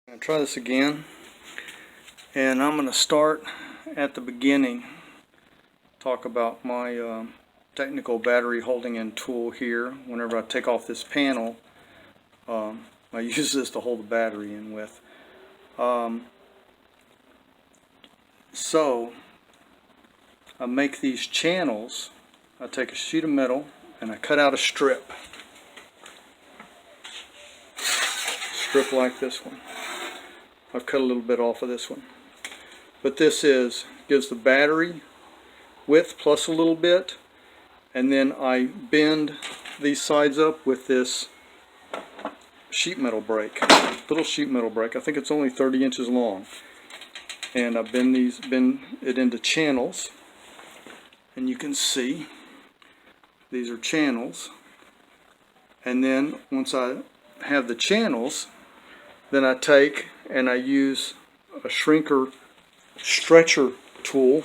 I'm going to try this again, and I'm going to start at the beginning, talk about my technical battery holding in tool here. Whenever I take off this panel, I use this to hold the battery in with. So I make these channels. I take a sheet of metal and I cut out a strip like this one. I've cut a little bit off of this one, but this gives the battery width plus a little bit, and then I bend these sides up with this sheet metal brake, little sheet metal brake. I think it's only 30 inches long, and I bend it into channels, and you can see these are channels. And then once I have the channels, then I take and I use a stretcher tool.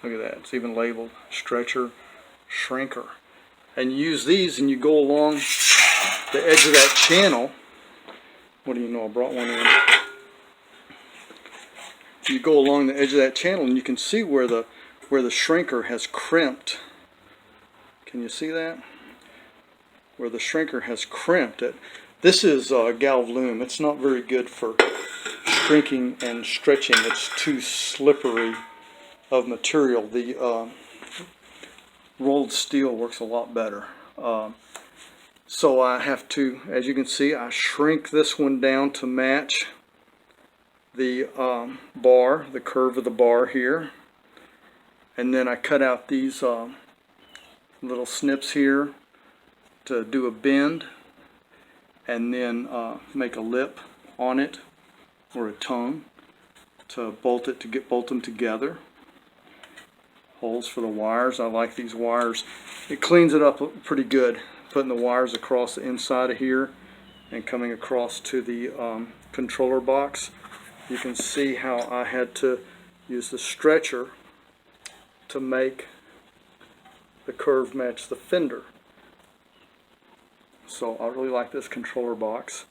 Look at that, it's even labeled stretcher shrinker. And you use these and you go along the edge of that channel. What do you know, I brought one in. You go along the edge of that channel and you can see where the shrinker has crimped. Can you see that? Where the shrinker has crimped it. This is galv loom. It's not very good for shrinking and stretching. It's too slippery of material. The rolled steel works a lot better. So I have to, as you can see, I shrink this one down to match the bar, the curve of the bar here. And then I cut out these little snips here to do a bend, and then make a lip on it, or a tongue, to bolt them together. Holes for the wires. I like these wires. It cleans it up pretty good, putting the wires across the inside of here and coming across to the controller box. You can see how I had to use the stretcher to make the curve match the fender. So I really like this controller box,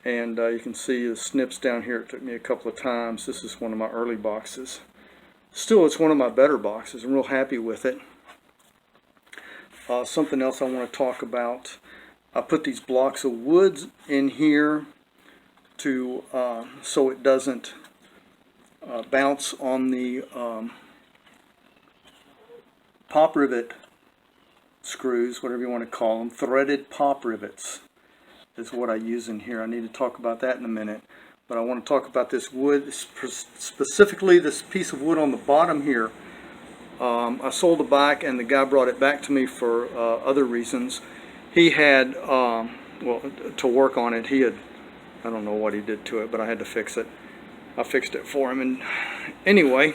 and you can see the snips down here. It took me a couple of times. This is one of my early boxes. Still, it's one of my better boxes. I'm real happy with it. Something else I want to talk about. I put these blocks of wood in here to so it doesn't bounce on the pop rivet screws, whatever you want to call them. Threaded pop rivets is what I use in here. I need to talk about that in a minute, but I want to talk about this wood, specifically this piece of wood on the bottom here. I sold the bike and the guy brought it back to me for other reasons. He had, well, to work on it, I don't know what he did to it, but I had to fix it. I fixed it for him, and anyway,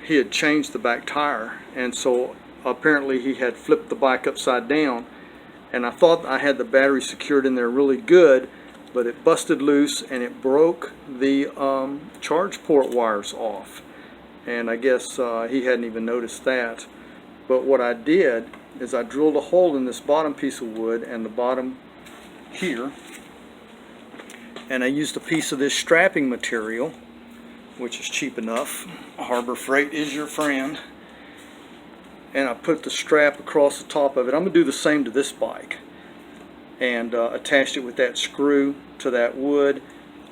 he had changed the back tire, and so apparently he had flipped the bike upside down, and I thought I had the battery secured in there really good, but it busted loose and it broke the charge port wires off, and I guess he hadn't even noticed that. But what I did is I drilled a hole in this bottom piece of wood and the bottom here, and I used a piece of this strapping material, which is cheap enough. Harbor Freight is your friend. And I put the strap across the top of it. I'm going to do the same to this bike. And attached it with that screw to that wood,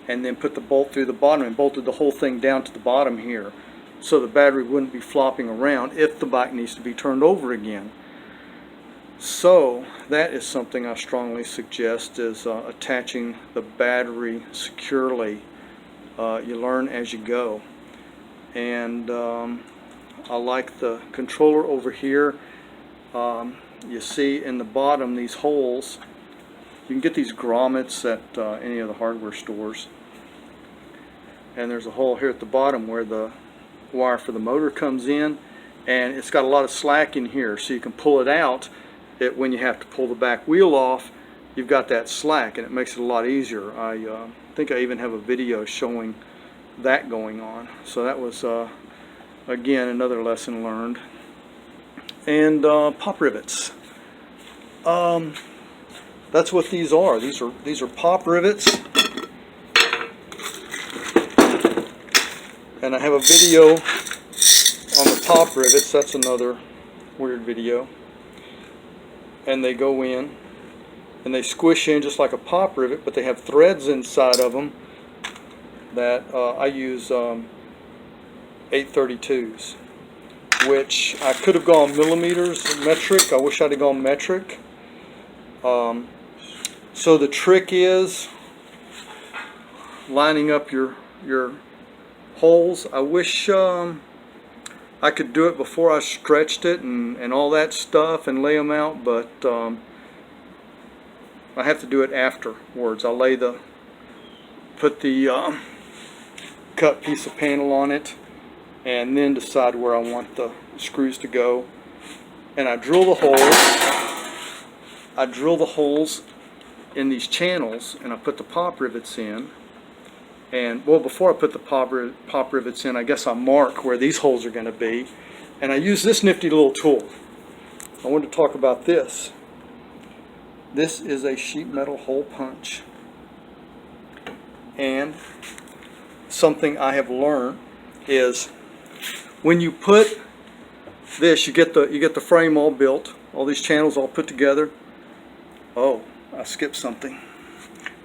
and then put the bolt through the bottom and bolted the whole thing down to the bottom here, so the battery wouldn't be flopping around if the bike needs to be turned over again. So that is something I strongly suggest, is attaching the battery securely. You learn as you go. And I like the controller over here. You see in the bottom these holes. You can get these grommets at any of the hardware stores. And there's a hole here at the bottom where the wire for the motor comes in, and it's got a lot of slack in here, so you can pull it out. When you have to pull the back wheel off, you've got that slack, and it makes it a lot easier. I think I even have a video showing that going on. So that was again another lesson learned. And pop rivets. that's what these are. These are pop rivets, and I have a video on the pop rivets. That's another weird video. And they go in and they squish in just like a pop rivet, but they have threads inside of them that I use 832s, which I could have gone millimeters metric. I wish I'd have gone metric. So the trick is lining up your holes. I wish I could do it before I stretched it and all that stuff and lay them out, but I have to do it afterwards. I put the cut piece of panel on it and then decide where I want the screws to go. And I drill the holes. I drill the holes in these channels, and I put the pop rivets in. And well, before I put the pop rivets in, I guess I mark where these holes are going to be. And I use this nifty little tool. I wanted to talk about this. This is a sheet metal hole punch. And something I have learned is when you put this, you get the frame all built, all these channels all put together. Oh, I skipped something.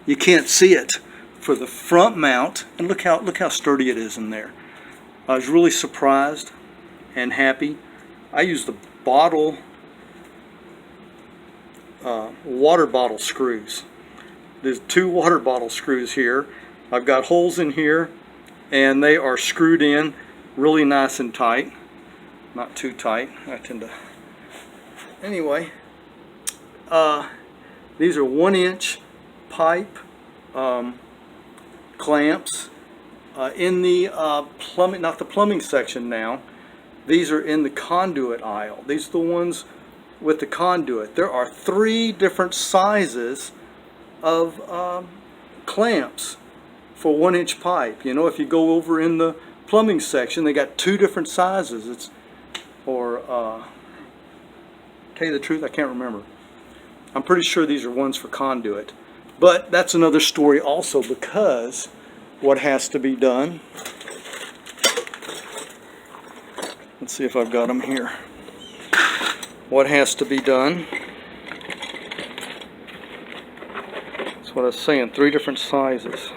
You can't see it for the front mount, and look how sturdy it is in there. I was really surprised and happy. I used the water bottle screws. There's 2 water bottle screws here. I've got holes in here, and they are screwed in really nice and tight. Not too tight. I tend to. Anyway, these are 1-inch pipe clamps in the plumbing, not the plumbing section now. These are in the conduit aisle. These are the ones with the conduit. There are 3 different sizes of clamps for 1-inch pipe. You know, if you go over in the plumbing section, they got 2 different sizes. Tell you the truth, I can't remember. I'm pretty sure these are ones for conduit. But that's another story also, because what has to be done, let's see if I've got them here. What has to be done, that's what I was saying, 3 different sizes.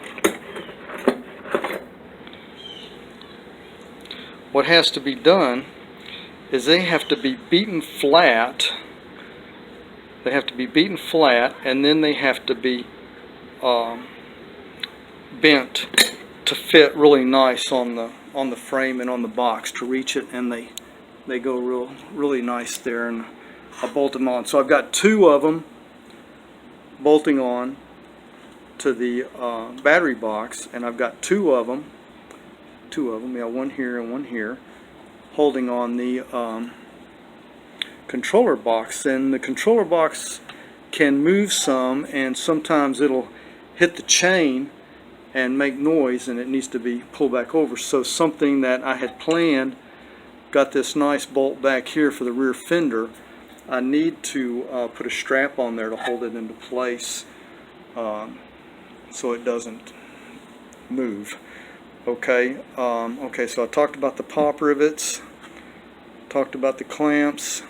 What has to be done is they have to be beaten flat. They have to be beaten flat, and then they have to be bent to fit really nice on the frame and on the box to reach it, and they go really nice there, and I bolt them on. So I've got 2 of them bolting on to the battery box, and I've got 2 of them, yeah, one here and one here, holding on the controller box. And the controller box can move some, and sometimes it'll hit the chain and make noise, and it needs to be pulled back over. So something that I had planned, got this nice bolt back here for the rear fender. I need to put a strap on there to hold it into place so it doesn't move. Okay, okay, so I talked about the pop rivets, talked about the clamps.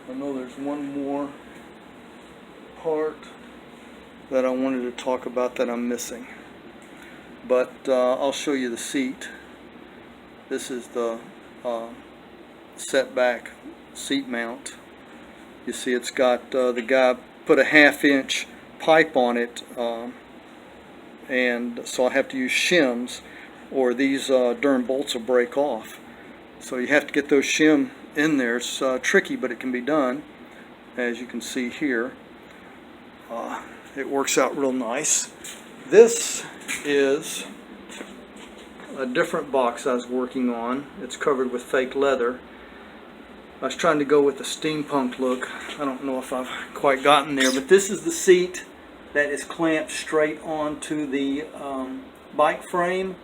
I know there's one more part that I wanted to talk about that I'm missing, but I'll show you the seat. This is the setback seat mount. You see, it's got the guy put a 1/2-inch pipe on it, and so I have to use shims, or these darn bolts will break off. So you have to get those shim in there. It's tricky, but it can be done, as you can see here. It works out real nice. This is a different box I was working on. It's covered with fake leather. I was trying to go with the steampunk look. I don't know if I've quite gotten there, but this is the seat that is clamped straight onto the bike frame,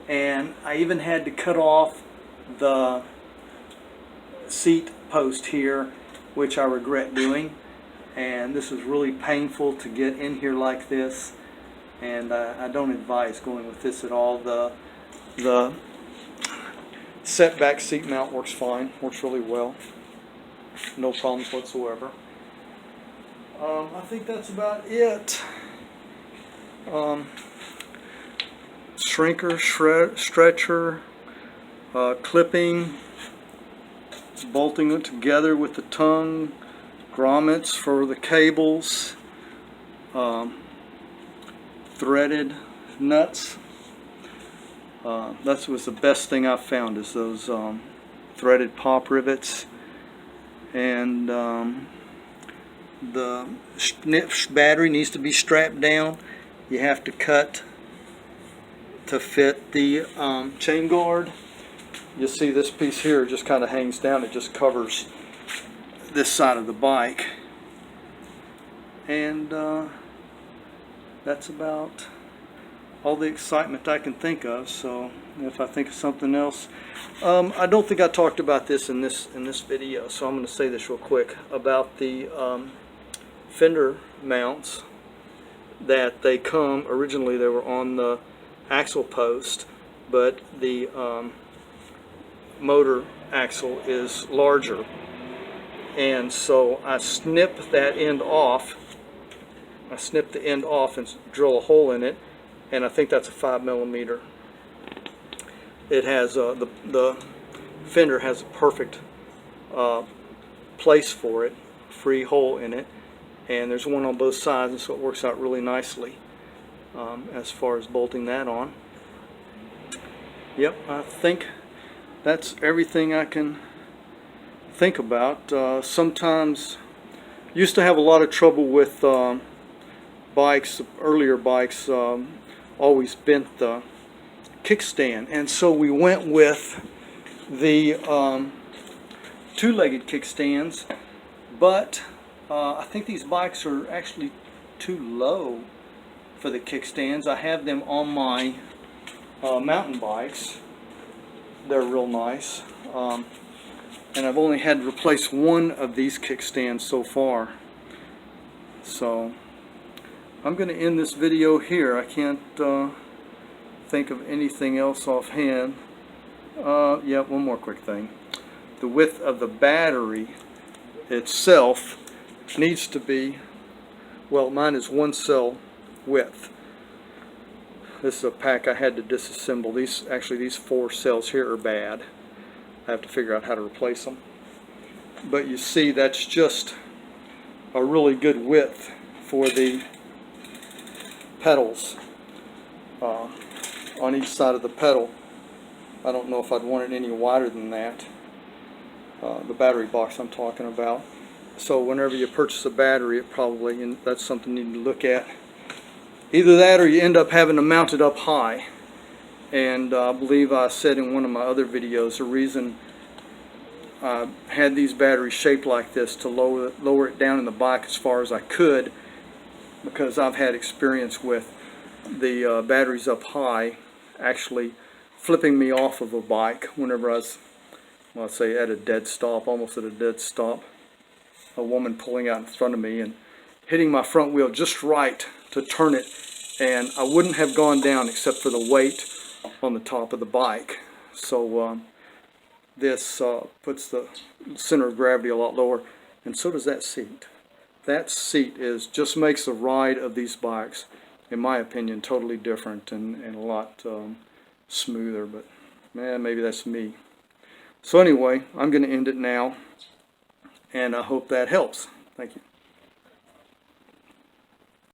and I even had to cut off the seat post here, which I regret doing, and this is really painful to get in here like this, and I don't advise going with this at all. The setback seat mount works fine, works really well, no problems whatsoever. I think that's about it. Shrinker, stretcher, clipping, bolting it together with the tongue, grommets for the cables, threaded nuts. That was the best thing I found, is those threaded pop rivets. And the battery needs to be strapped down. You have to cut to fit the chain guard. You see this piece here just kind of hangs down. It just covers this side of the bike. And that's about all the excitement I can think of. So if I think of something else, I don't think I talked about this in this video, so I'm going to say this real quick about the fender mounts. That they come, originally they were on the axle post, but the motor axle is larger, and so I snip that end off. I snip the end off and drill a hole in it, and I think that's a 5mm. It has the fender has a perfect place for it, free hole in it, and there's one on both sides, and so it works out really nicely as far as bolting that on. Yep, I think that's everything I can think about. Sometimes used to have a lot of trouble with bikes, earlier bikes, always bent the kickstand, and so we went with the two-legged kickstands, but I think these bikes are actually too low for the kickstands. I have them on my mountain bikes. They're real nice, and I've only had to replace one of these kickstands so far. So I'm going to end this video here. I can't think of anything else offhand. Yeah, one more quick thing. The width of the battery itself needs to be, well, mine is 1 cell width. This is a pack I had to disassemble. These 4 cells here are bad. I have to figure out how to replace them. But you see, that's just a really good width for the pedals on each side of the pedal. I don't know if I'd want it any wider than that. The battery box I'm talking about. So whenever you purchase a battery, it probably, and that's something you need to look at. Either that, or you end up having to mount it up high. And I believe I said in one of my other videos, the reason I had these batteries shaped like this to lower it down in the bike as far as I could, because I've had experience with the batteries up high actually flipping me off of a bike whenever I was, well, I'd say at a dead stop, almost at a dead stop. A woman pulling out in front of me and hitting my front wheel just right to turn it, and I wouldn't have gone down except for the weight on the top of the bike. So this puts the center of gravity a lot lower, and so does that seat. That seat just makes the ride of these bikes, in my opinion, totally different and a lot smoother, but man, maybe that's me. So anyway, I'm going to end it now, and I hope that helps. Thank you.